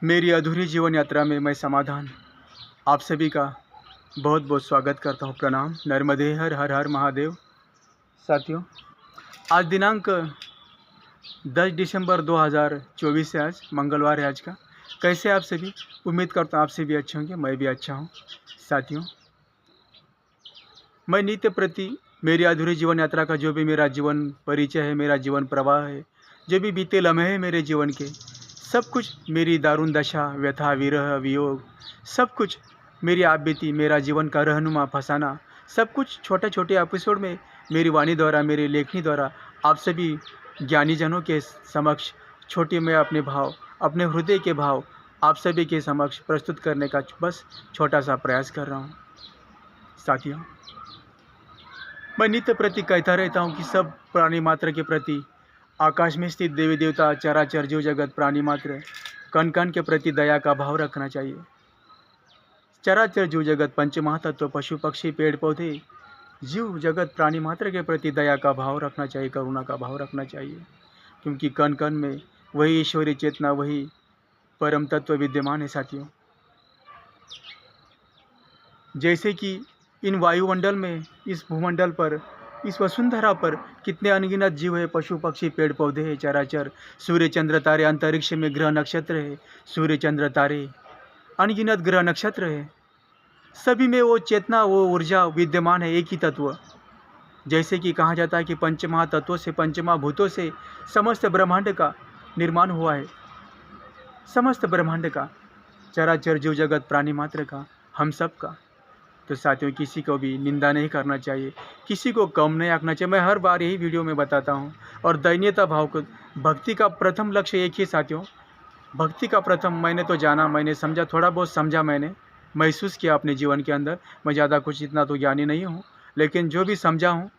मेरी अधूरी जीवन यात्रा में मैं समाधान आप सभी का बहुत बहुत स्वागत करता हूँ। प्रणाम। नर्मदे हर हर हर महादेव। साथियों, आज दिनांक 10 दिसंबर 2024 है। आज मंगलवार है। आज का कैसे आप सभी? उम्मीद करता हूँ आप सभी अच्छे होंगे, मैं भी अच्छा हूँ। साथियों, मैं नित्य प्रति मेरी अधूरी जीवन यात्रा का जो भी मेरा जीवन परिचय है, मेरा जीवन प्रवाह है, जो भी बीते लम्हे हैं मेरे जीवन के, सब कुछ मेरी दारुण दशा, व्यथा, विरह, वियोग, सब कुछ मेरी आप बीती, मेरा जीवन का रहनुमा फसाना, सब कुछ छोटे छोटे एपिसोड में मेरी वाणी द्वारा, मेरी लेखनी द्वारा आप सभी ज्ञानी जनों के समक्ष छोटे मैं अपने भाव, अपने हृदय के भाव आप सभी के समक्ष प्रस्तुत करने का बस छोटा सा प्रयास कर रहा हूँ। साथियों, मैं नित्य प्रति कहता रहता हूँ कि सब प्राणी मात्र के प्रति, आकाश में स्थित देवी देवता, चराचर जीव जगत, प्राणी मात्र, कण कण के प्रति दया का भाव रखना चाहिए। चराचर जीव जगत, पंचमहातत्व, पशु पक्षी, पेड़ पौधे, जीव जगत, प्राणी मात्र के प्रति दया का भाव रखना चाहिए, करुणा का भाव रखना चाहिए, क्योंकि कण कण में वही ईश्वरीय चेतना, वही परम तत्व विद्यमान है। साथियों, जैसे कि इन वायुमंडल में, इस भूमंडल पर, इस वसुंधरा पर कितने अनगिनत जीव है, पशु पक्षी, पेड़ पौधे है, चराचर, सूर्य चंद्र तारे, अंतरिक्ष में ग्रह नक्षत्र है, सूर्य चंद्र तारे, अनगिनत ग्रह नक्षत्र है, सभी में वो चेतना, वो ऊर्जा विद्यमान है, एक ही तत्व। जैसे कि कहा जाता है कि पंचमहातत्वों से, पंचमहाभूतों से समस्त ब्रह्मांड का निर्माण हुआ है, समस्त ब्रह्मांड का, चराचर जीव जगत, प्राणी मात्र का, हम सब का। तो साथियों, किसी को भी निंदा नहीं करना चाहिए, किसी को कम नहीं आंकना चाहिए। मैं हर बार यही वीडियो में बताता हूँ। और दैन्यता भाव को, भक्ति का प्रथम लक्ष्य एक ही साथियों, भक्ति का प्रथम मैंने तो जाना, मैंने समझा, थोड़ा बहुत समझा, मैंने महसूस किया अपने जीवन के अंदर। मैं ज़्यादा कुछ इतना तो ज्ञानी नहीं हूँ, लेकिन जो भी समझा हूँ,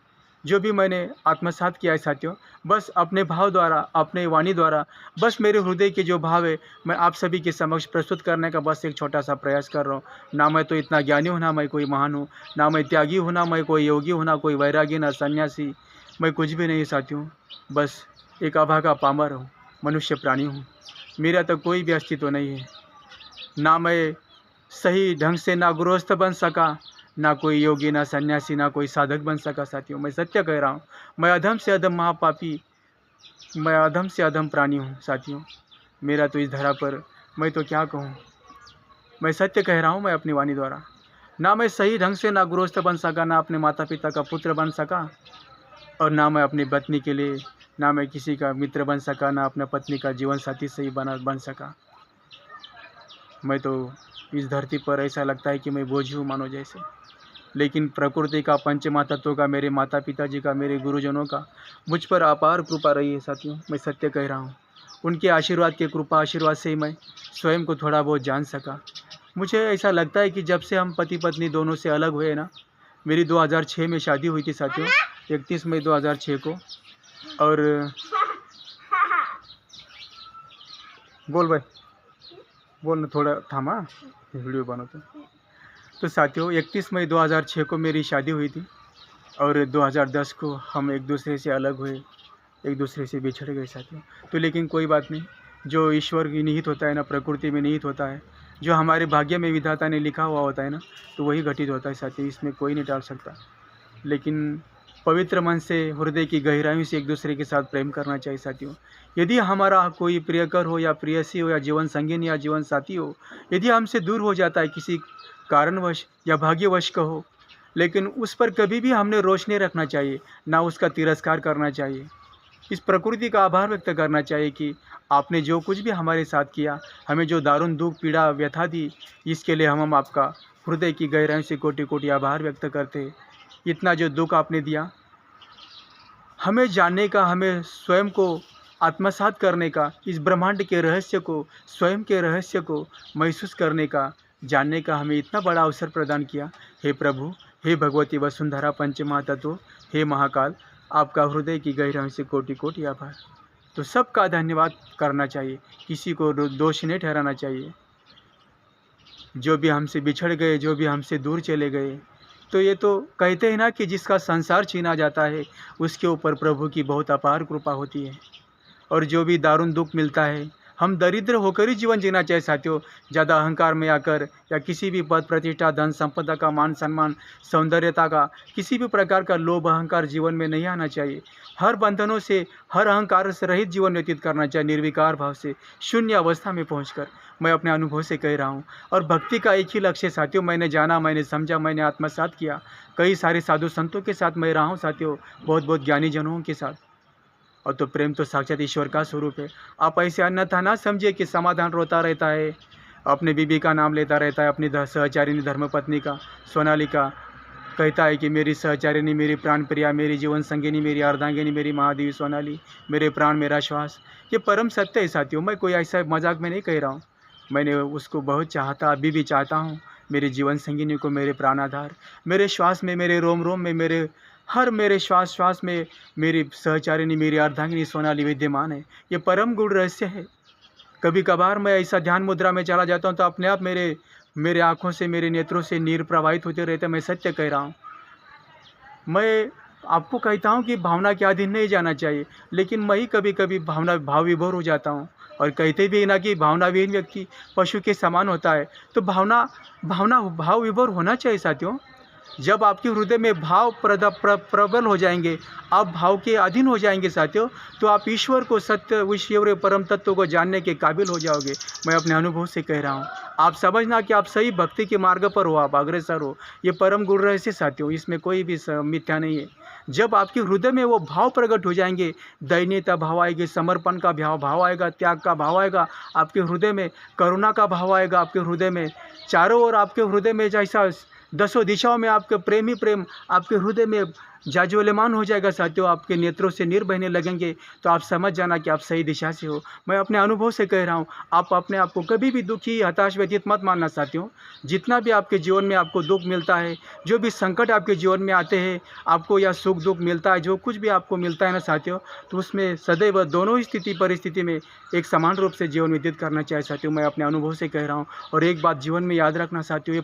जो भी मैंने आत्मसात किया है साथियों, बस अपने भाव द्वारा, अपने वाणी द्वारा, बस मेरे हृदय के जो भाव है मैं आप सभी के समक्ष प्रस्तुत करने का बस एक छोटा सा प्रयास कर रहा हूँ। ना मैं तो इतना ज्ञानी हूँ, ना मैं कोई महान हूँ, ना मैं त्यागी हूँ, ना मैं कोई योगी हूँ, ना कोई वैरागी, ना सन्यासी, मैं कुछ भी नहीं साथियों। बस एक अभागा पामर हूँ, मनुष्य प्राणी हूँ। मेरा तो कोई भी अस्तित्व नहीं है। ना मैं सही ढंग से ना गृहस्थ बन सका, ना कोई योगी, ना सन्यासी, ना कोई साधक बन सका साथियों। मैं सत्य कह रहा हूँ, मैं अधम से अधम महापापी, मैं अधम से अधम प्राणी हूँ साथियों। मेरा तो इस धरा पर मैं तो क्या कहूँ, मैं सत्य कह रहा हूँ। मैं अपनी वाणी द्वारा, ना मैं सही ढंग से ना गृहस्थ बन सका, ना अपने माता पिता का पुत्र बन सका, और ना मैं अपनी पत्नी के लिए, ना मैं किसी का मित्र बन सका, ना अपने पत्नी का जीवन साथी सही बन सका। मैं तो इस धरती पर ऐसा लगता है कि मैं बोझ हूँ मानो जैसे। लेकिन प्रकृति का, पंचमहातत्वों का, मेरे माता पिताजी का, मेरे गुरुजनों का मुझ पर अपार कृपा रही है साथियों। मैं सत्य कह रहा हूँ, उनके आशीर्वाद के कृपा आशीर्वाद से ही मैं स्वयं को थोड़ा बहुत जान सका। मुझे ऐसा लगता है कि जब से हम पति पत्नी दोनों से अलग हुए ना, मेरी 2006 में शादी हुई थी साथियों, 31 मई 2006 को। और बोल भाई, बोल ना, थोड़ा थामा, वीडियो बनो तो साथियों, 31 मई 2006 को मेरी शादी हुई थी, और 2010 को हम एक दूसरे से अलग हुए, एक दूसरे से बिछड़ गए साथियों। तो लेकिन कोई बात नहीं, जो ईश्वर की निहित होता है ना, प्रकृति में निहित होता है, जो हमारे भाग्य में विधाता ने लिखा हुआ होता है ना, तो वही घटित होता है साथियों। इसमें कोई नहीं टाल सकता। लेकिन पवित्र मन से, हृदय की गहराइयों से एक दूसरे के साथ प्रेम करना चाहिए साथियों। यदि हमारा कोई प्रियकर हो, या प्रियसी हो, या जीवन संगिनी, या जीवन साथी हो, यदि हमसे दूर हो जाता है किसी कारणवश या भाग्यवश कहो, लेकिन उस पर कभी भी हमने रोष नहीं रखना चाहिए, ना उसका तिरस्कार करना चाहिए। इस प्रकृति का आभार व्यक्त करना चाहिए कि आपने जो कुछ भी हमारे साथ किया, हमें जो दारुण दुख, पीड़ा, व्यथा दी, इसके लिए हम आपका हृदय की गहराइयों से कोटि कोटि आभार व्यक्त करते हैं। इतना जो दुख आपने दिया, हमें जानने का, हमें स्वयं को आत्मसात करने का, इस ब्रह्मांड के रहस्य को, स्वयं के रहस्य को महसूस करने का, जानने का हमें इतना बड़ा अवसर प्रदान किया। हे प्रभु, हे भगवती वसुंधरा, पंचमहातत्व, हे महाकाल, आपका हृदय की गहराइयों से कोटि कोटि आभार। तो सबका धन्यवाद करना चाहिए, किसी को दोष नहीं ठहराना चाहिए। जो भी हमसे बिछड़ गए, जो भी हमसे दूर चले गए, तो ये तो कहते हैं ना कि जिसका संसार छीना जाता है, उसके ऊपर प्रभु की बहुत अपार कृपा होती है। और जो भी दारुण दुख मिलता है, हम दरिद्र होकर ही जीवन जीना चाहिए साथियों। ज़्यादा अहंकार में आकर या किसी भी पद प्रतिष्ठा, धन संपदा का, मान सम्मान, सौंदर्यता का, किसी भी प्रकार का लोभ अहंकार जीवन में नहीं आना चाहिए। हर बंधनों से, हर अहंकार से रहित जीवन व्यतीत करना चाहिए, निर्विकार भाव से, शून्य अवस्था में पहुँच। मैं अपने अनुभव से कह रहा हूँ। और भक्ति का एक ही लक्ष्य है साथियों, मैंने जाना, मैंने समझा, मैंने आत्मसात किया। कई सारे साधु संतों के साथ मैं रहा हूँ साथियों, बहुत बहुत ज्ञानी जनों के साथ। और तो प्रेम तो साक्षात ईश्वर का स्वरूप है। आप ऐसे अन्यथा ना समझिए कि समाधान रोता रहता है, अपने बीबी का नाम लेता रहता है, अपनी सहचारिणी धर्मपत्नी का, सोनाली का, कहता है कि मेरी सहचारिणी, मेरी प्राण प्रिया, मेरी जीवन संगिनी, मेरी अर्धांगिनी, मेरी महादेवी सोनाली, मेरे प्राण, मेरा श्वास। ये परम सत्य है साथियों। मैं कोई ऐसा मजाक में नहीं कह रहा हूँ। मैंने उसको बहुत चाहा था, अभी भी चाहता हूँ। मेरे जीवन संगिनी को, मेरे प्राणाधार, मेरे श्वास में, मेरे रोम रोम में, मेरे श्वास श्वास में मेरी सहचारिणी, मेरी अर्धांगिनी सोनाली विद्यमान है। ये परम गूढ़ रहस्य है। कभी कभार मैं ऐसा ध्यान मुद्रा में चला जाता हूँ तो अपने आप मेरे आँखों से, मेरे नेत्रों से नीर प्रवाहित होते रहते। मैं सत्य कह रहा हूँ। मैं आपको कहता हूँ कि भावना के अधीन नहीं जाना चाहिए, लेकिन मैं ही कभी कभी भाव विभोर हो जाता हूँ। और कहते भी ना कि भावना विहीन व्यक्ति पशु के समान होता है। तो भाव विभोर होना चाहिए साथियों। जब आपके हृदय में भाव प्रबल हो जाएंगे, आप भाव के अधीन हो जाएंगे साथियों, तो आप ईश्वर को, सत्य, ईश्वर परम तत्व को जानने के काबिल हो जाओगे। मैं अपने अनुभव से कह रहा हूँ। आप समझना कि आप सही भक्ति के मार्ग पर हो, आप अग्रसर हो। ये परम गुण रहस्य साथियों, इसमें कोई भी मिथ्या नहीं है। जब आपके हृदय में वो भाव प्रकट हो जाएंगे, दयनीयता भाव आएगी, समर्पण का भाव आएगा, त्याग का भाव आएगा, आपके हृदय में करुणा का भाव आएगा, आपके हृदय में चारों ओर, आपके हृदय में जैसा दसों दिशाओं में आपके प्रेम ही प्रेम आपके हृदय में जाज्वल्यमान हो जाएगा साथियों। आपके नेत्रों से नीर बहने लगेंगे, तो आप समझ जाना कि आप सही दिशा से हो। मैं अपने अनुभव से कह रहा हूँ। आप अपने आप को कभी भी दुखी, हताश, व्यतीत मत मानना साथियों। जितना भी आपके जीवन में आपको दुख मिलता है, जो भी संकट आपके जीवन में आते हैं, आपको या सुख दुख मिलता है, जो कुछ भी आपको मिलता है ना साथियों, तो उसमें सदैव दोनों ही परिस्थिति में एक समान रूप से जीवन व्यतीत करना चाहिए साथियों। मैं अपने अनुभव से कह रहा हूँ। और एक बात जीवन में याद रखना साथियों, ये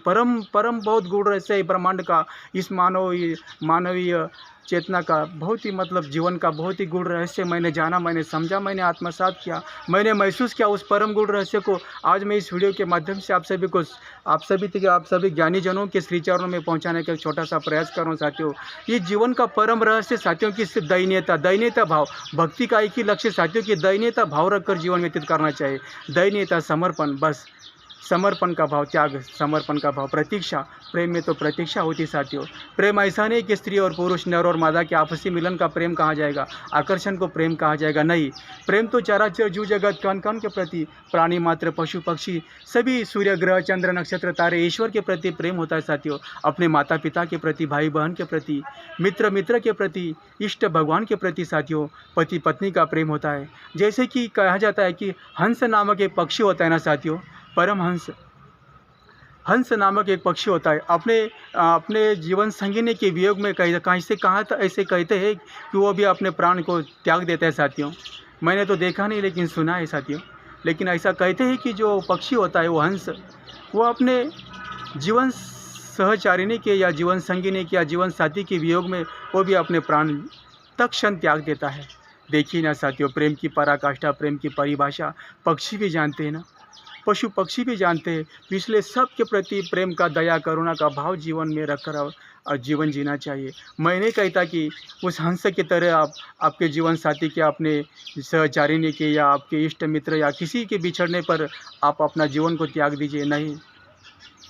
परम बहुत गूढ़ रहस्य है ब्रह्मांड का, इस मानवीय चेतना का, बहुत ही मतलब जीवन का बहुत ही गूढ़ रहस्य मैंने जाना, मैंने समझा, मैंने आत्मसात किया, मैंने महसूस किया उस परम गूढ़ रहस्य को। आज मैं इस वीडियो के माध्यम से आप सभी ज्ञानी जनों के श्री चरणों में पहुंचाने का एक छोटा सा प्रयास कर रहा हूं साथियों। ये जीवन का परम रहस्य साथियों की सिर्फ दयनीयता भाव। भक्ति का एक ही लक्ष्य साथियों की दयनीयता भाव रखकर जीवन व्यतीत करना चाहिए। दयनीयता, समर्पण, बस समर्पण का भाव, त्याग, समर्पण का भाव, प्रतीक्षा। प्रेम में तो प्रतीक्षा होती साथियों। प्रेम ऐसा नहीं कि स्त्री और पुरुष, नर और मादा के आपसी मिलन का प्रेम कहा जाएगा, आकर्षण को प्रेम कहा जाएगा, नहीं। प्रेम तो चराचर जीव जगत, कण कण के प्रति, प्राणी मात्र, पशु पक्षी, सभी सूर्य ग्रह चंद्र नक्षत्र तारे, ईश्वर के प्रति प्रेम होता है साथियों। अपने माता पिता के प्रति, भाई बहन के प्रति, मित्र के प्रति, इष्ट भगवान के प्रति साथियों, पति पत्नी का प्रेम होता है। जैसे कि कहा जाता है कि हंस नामक एक पक्षी होता है ना साथियों, परमहंस, हंस नामक एक पक्षी होता है। अपने जीवन संगिनी के वियोग में ऐसे कहते हैं कि वो भी अपने प्राण को त्याग देता है साथियों। मैंने तो देखा नहीं, लेकिन सुना है साथियों। लेकिन ऐसा कहते हैं कि जो पक्षी होता है, वो हंस, वो अपने जीवन सहचारिणी के या जीवन संगिनी के या जीवन साथी के वियोग में वो भी अपने प्राण तत्क्षण त्याग देता है। देखिए ना साथियों, प्रेम की पराकाष्ठा, प्रेम की परिभाषा पक्षी भी जानते हैं ना, पशु पक्षी भी जानते हैं। इसलिए सबके प्रति प्रेम का, दया, करुणा का भाव जीवन में रखकर और जीवन जीना चाहिए। मैं नहीं कहता कि उस हंस की तरह आपके जीवन साथी के, अपने सहचारिणी के या आपके इष्ट मित्र या किसी के बिछड़ने पर आप अपना जीवन को त्याग दीजिए, नहीं।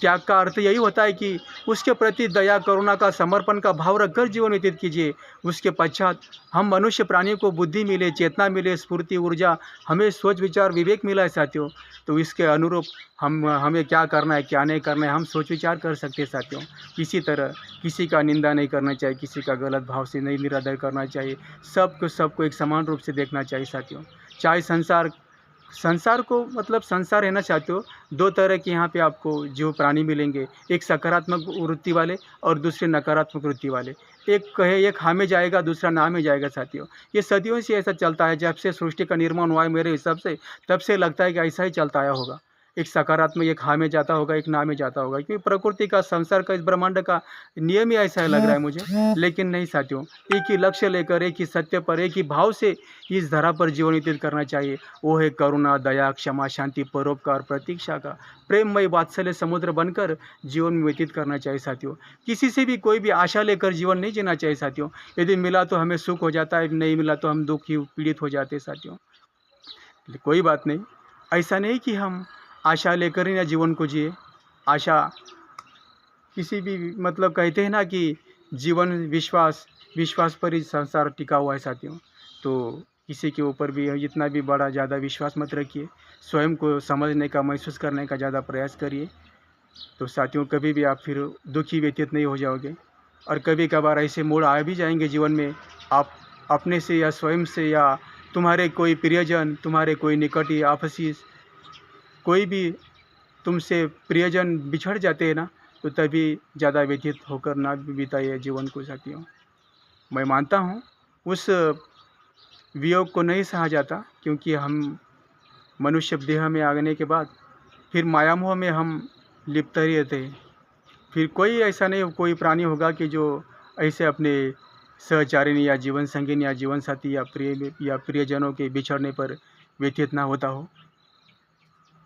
त्याग का अर्थ यही होता है कि उसके प्रति दया, करुणा का, समर्पण का भाव रखकर जीवन व्यतीत कीजिए। उसके पश्चात हम मनुष्य प्राणियों को बुद्धि मिले, चेतना मिले, स्फूर्ति, ऊर्जा, हमें सोच विचार विवेक मिला है साथियों। तो इसके अनुरूप हमें क्या करना है, क्या नहीं करना है, हम सोच विचार कर सकते हैं साथियों। किसी तरह किसी का निंदा नहीं करना चाहिए, किसी का गलत भाव से नहीं निरादर करना चाहिए। सबको एक समान रूप से देखना चाहिए साथियों। चाहे संसार को मतलब संसार है ना साथियों, दो तरह के यहाँ पे आपको जो प्राणी मिलेंगे, एक सकारात्मक वृत्ति वाले और दूसरे नकारात्मक वृत्ति वाले। एक हाँ में जाएगा, दूसरा ना में जाएगा साथियों। ये सदियों से ऐसा चलता है। जब से सृष्टि का निर्माण हुआ है मेरे हिसाब से, तब से लगता है कि ऐसा ही चलता आया होगा। एक सकारात्मक, एक हाँ में जाता होगा, एक ना में जाता होगा, क्योंकि प्रकृति का, संसार का, इस ब्रह्मांड का नियम ही ऐसा लग रहा है मुझे। लेकिन नहीं साथियों, एक ही लक्ष्य लेकर, एक ही सत्य पर, एक ही भाव से इस धरा पर जीवन व्यतीत करना चाहिए। वो है करुणा, दया, क्षमा, शांति, परोपकार, प्रतीक्षा का प्रेममय वात्सल्य समुद्र बनकर जीवन में व्यतीत करना चाहिए साथियों। किसी से भी कोई भी आशा लेकर जीवन नहीं जीना चाहिए साथियों। यदि मिला तो हमें सुख हो जाता है, नहीं मिला तो हम दुखी पीड़ित हो जाते हैं साथियों। कोई बात नहीं, ऐसा नहीं कि हम आशा लेकर ही ना जीवन को जिए। आशा किसी भी, मतलब कहते हैं ना कि जीवन विश्वास, विश्वास पर ही संसार टिका हुआ है साथियों। तो किसी के ऊपर भी जितना भी बड़ा ज़्यादा विश्वास मत रखिए। स्वयं को समझने का, महसूस करने का ज़्यादा प्रयास करिए। तो साथियों, कभी भी आप फिर दुखी व्यतीत नहीं हो जाओगे। और कभी कभार ऐसे मोड़ आ भी जाएंगे जीवन में, आप अपने से या स्वयं से, या तुम्हारे कोई प्रियजन, तुम्हारे कोई निकट आपसी कोई भी तुमसे प्रियजन बिछड़ जाते हैं ना, तो तभी ज़्यादा व्यतीत होकर ना बिताइए जीवन को साथियों। मैं मानता हूँ उस वियोग को नहीं सहा जाता, क्योंकि हम मनुष्य देह में आने के बाद फिर माया मोह में हम लिप्त ही रहते हैं। फिर कोई ऐसा नहीं, कोई प्राणी होगा कि जो ऐसे अपने सहचारिणी या जीवन संगिनी या जीवन साथी या प्रियजनों के बिछड़ने पर व्यतीत ना होता हो।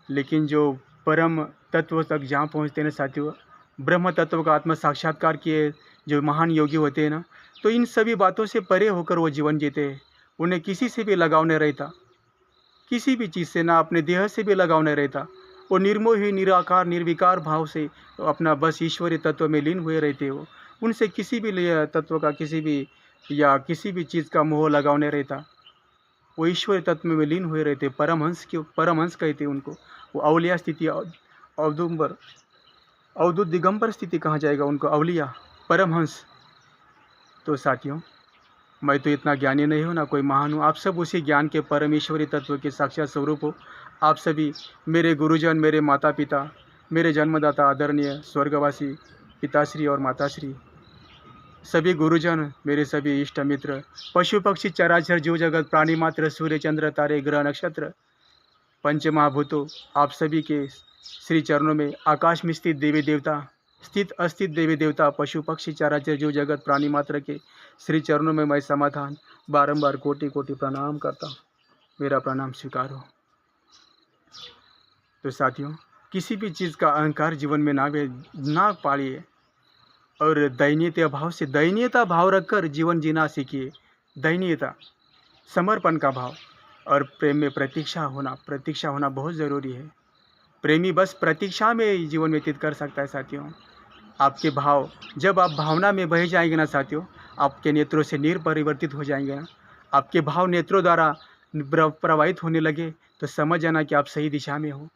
लेकिन जो परम तत्व तक जहाँ पहुँचते हैं ना साथियों, ब्रह्म तत्व का आत्म साक्षात्कार किए जो महान योगी होते हैं ना, तो इन सभी बातों से परे होकर वो जीवन जीते हैं। उन्हें किसी से भी लगाव नहीं रहता, किसी भी चीज़ से, ना अपने देह से भी लगाव नहीं रहता। वो निर्मोही, निराकार, निर्विकार भाव से अपना बस ईश्वरीय तत्व में लीन हुए रहते हो। उनसे किसी भी तत्व का, किसी भी या किसी भी चीज़ का मोह लगाव नहीं रहता। वो ईश्वरीय तत्व में लीन हुए रहते। परमहंस कहते हैं उनको। वो अवलिया स्थिति, अवदुम्बर, अवधूत दिगंबर स्थिति कहा जाएगा उनको, अवलिया, परमहंस। तो साथियों, मैं तो इतना ज्ञानी नहीं हूँ, ना कोई महान हूँ। आप सब उसी ज्ञान के परमेश्वरी तत्व के साक्षात स्वरूप हो। आप सभी मेरे गुरुजन, मेरे माता पिता, मेरे जन्मदाता आदरणीय स्वर्गवासी पिताश्री और माताश्री, सभी गुरुजन, मेरे सभी इष्ट मित्र, पशु पक्षी चराचर जीव जगत, प्राणी मात्र, सूर्य चंद्र तारे ग्रह नक्षत्र, पंच महाभूतों, आप सभी के श्री चरणों में, आकाश में स्थित देवी देवता, स्थित अस्थित देवी देवता, पशु पक्षी चराचर जीव जगत, प्राणी मात्र के श्री चरणों में मैं समाधान बारंबार कोटि कोटि प्रणाम करता हूँ। मेरा प्रणाम स्वीकार हो। तो साथियों, किसी भी चीज़ का अहंकार जीवन में ना पालिए, और दयनीयता भाव रखकर जीवन जीना सीखिए। दयनीयता, समर्पण का भाव, और प्रेम में प्रतीक्षा होना बहुत ज़रूरी है। प्रेमी बस प्रतीक्षा में जीवन व्यतीत कर सकता है साथियों। आपके भाव, जब आप भावना में बह जाएंगे ना साथियों, आपके नेत्रों से नीर परिवर्तित हो जाएंगे ना, आपके भाव नेत्रों द्वारा प्रवाहित होने लगे, तो समझ जाना कि आप सही दिशा में हो।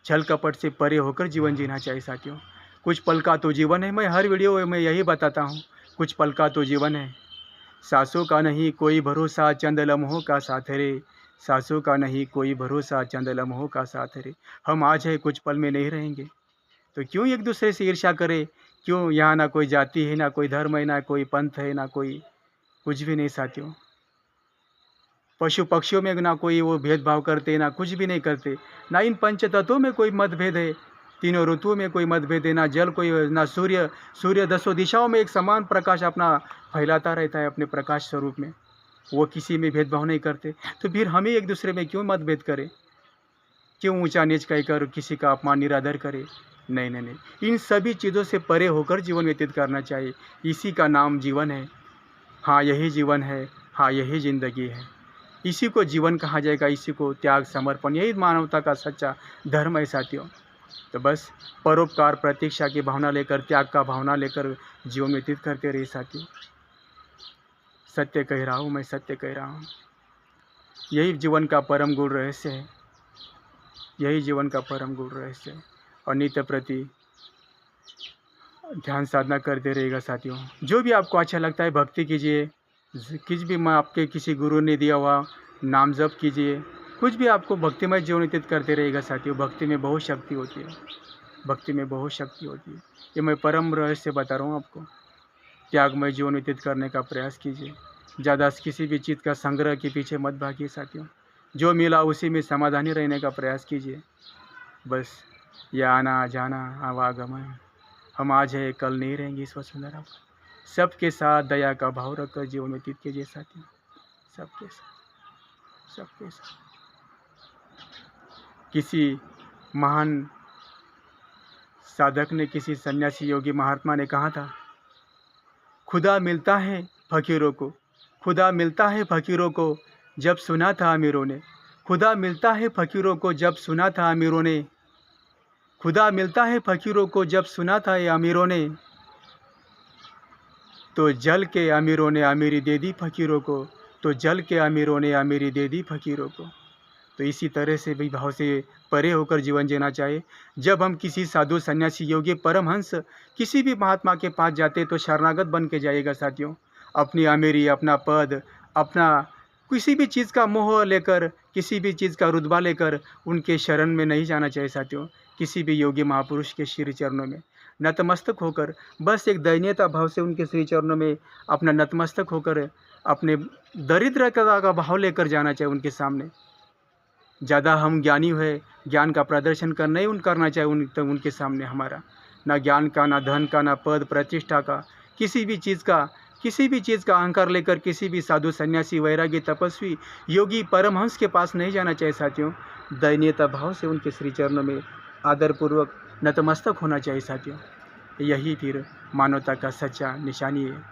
छल कपट से परे होकर जीवन जीना चाहिए साथियों। कुछ पल का तो जीवन है, मैं हर वीडियो में यही बताता हूँ, कुछ पल का तो जीवन है। सांसों का नहीं कोई भरोसा, चंद लम्हों का साथ रे। सांसों का नहीं कोई भरोसा, चंद लम्हों का साथ रे। हम आज है, कुछ पल में नहीं रहेंगे। तो क्यों एक दूसरे से ईर्ष्या करें? क्यों? यहाँ ना कोई जाति है, ना कोई धर्म है, ना कोई पंथ है, ना कोई कुछ भी नहीं साथियों। पशु पक्षियों में ना कोई वो भेदभाव करते, ना कुछ भी नहीं करते। ना इन पंच तत्वों में कोई मतभेद है, तीनों ऋतुओं में कोई मतभेद है, ना जल कोई, ना सूर्य दसों दिशाओं में एक समान प्रकाश अपना फैलाता रहता है अपने प्रकाश स्वरूप में। वो किसी में भेदभाव नहीं करते। तो फिर हमें एक दूसरे में क्यों मतभेद करें? क्यों ऊंचा नीच कहकर किसी का अपमान निरादर करे? नहीं नहीं नहीं, इन सभी चीज़ों से परे होकर जीवन व्यतीत करना चाहिए। इसी का नाम जीवन है। हाँ, यही जीवन है। हाँ, यही ज़िंदगी है। इसी को जीवन कहा जाएगा, इसी को त्याग, समर्पण, यही मानवता का सच्चा धर्म है साथियों। तो बस परोपकार, प्रतीक्षा की भावना लेकर, त्याग का भावना लेकर जीवन व्यतीत करते रहिए साथियों। सत्य कह रहा हूँ, मैं सत्य कह रहा हूँ। यही जीवन का परम गुण रहस्य है। यही जीवन का परम गुण रहस्य है। और नित्य प्रति ध्यान साधना करते रहेगा साथियों। जो भी आपको अच्छा लगता है भक्ति कीजिए, किसी भी आपके किसी गुरु ने दिया हुआ नाम जप कीजिए, कुछ भी आपको भक्तिमय जीवन व्यतीत करते रहेगा साथियों। भक्ति में बहुत शक्ति होती है, भक्ति में बहुत शक्ति होती है। ये मैं परम रहस्य बता रहा हूँ आपको। त्यागमय जीवन व्यतीत करने का प्रयास कीजिए। ज़्यादा किसी भी चीज़ का संग्रह के पीछे मत भागिए साथियों। जो मिला उसी में समाधानी रहने का प्रयास कीजिए। बस ये आना जाना आवागमन, हम आज है कल नहीं रहेंगे इस वसुंधरा पर। सबके साथ दया का भाव रखकर जीवन व्यतीत कीजिए साथियों, सबके साथ, सबके साथ। किसी महान साधक ने, किसी सन्यासी योगी महात्मा ने कहा था, खुदा मिलता है फकीरों को, खुदा मिलता है फकीरों को जब सुना था अमीरों ने, खुदा मिलता है फकीरों को जब सुना था अमीरों ने, खुदा मिलता है फकीरों को जब सुना था ये अमीरों ने, तो जल के अमीरों ने अमीरी दे दी फकीरों को, तो जल के अमीरों ने अमीरी दे दी फकीरों को। तो इसी तरह से भी भाव से परे होकर जीवन जीना चाहिए। जब हम किसी साधु सन्यासी योगी परमहंस किसी भी महात्मा के पास जाते तो शरणागत बन के जाइएगा साथियों। अपनी अमीरी, अपना पद, अपना किसी भी चीज़ का मोह लेकर, किसी भी चीज़ का रुतबा लेकर उनके शरण में नहीं जाना चाहिए साथियों। किसी भी योगी महापुरुष के श्री चरणों में नतमस्तक होकर, बस एक दयनीयता भाव से उनके श्री चरणों में अपना नतमस्तक होकर अपने दरिद्रता का भाव लेकर जाना चाहिए उनके सामने। ज़्यादा हम ज्ञानी हुए, ज्ञान का प्रदर्शन करना चाहिए उनके सामने हमारा, ना ज्ञान का, ना धन का, ना पद प्रतिष्ठा का, किसी भी चीज़ का अहंकार लेकर किसी भी साधु सन्यासी वैरागी तपस्वी योगी परमहंस के पास नहीं जाना चाहिए साथियों। दयनीयता भाव से उनके श्री चरणों में आदरपूर्वक नतमस्तक होना चाहिए साथियों। यही फिर मानवता का सच्चा निशानी है,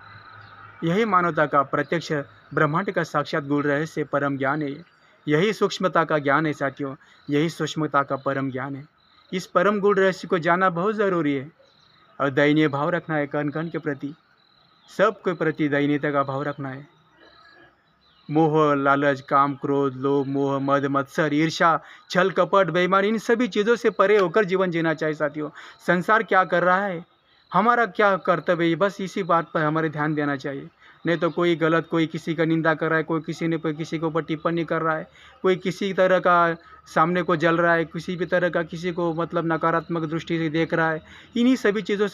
यही मानवता का प्रत्यक्ष ब्रह्मांड का साक्षात गुण रहस्य परम ज्ञान है। यही सूक्ष्मता का ज्ञान है साथियों, यही सूक्ष्मता का परम ज्ञान है। इस परम गुण रहस्य को जानना बहुत ज़रूरी है और दयनीय भाव रखना है, कण कण के प्रति, सबके प्रति दयनीयता का भाव रखना है। मोह, लालच, काम, क्रोध, लोभ, मोह, मद, मत्सर, ईर्ष्या, छल, कपट, बेईमानी, इन सभी चीज़ों से परे होकर जीवन जीना चाहिए साथियों। संसार क्या कर रहा है, हमारा क्या कर्तव्य है, बस इसी बात पर हमारे ध्यान देना चाहिए। नहीं तो कोई गलत, कोई किसी का निंदा कर रहा है, कोई किसी के ऊपर टिप्पणी कर रहा है, कोई किसी तरह का सामने को जल रहा है, किसी भी तरह का किसी को मतलब नकारात्मक दृष्टि से देख रहा है, इन्हीं सभी चीज़ों से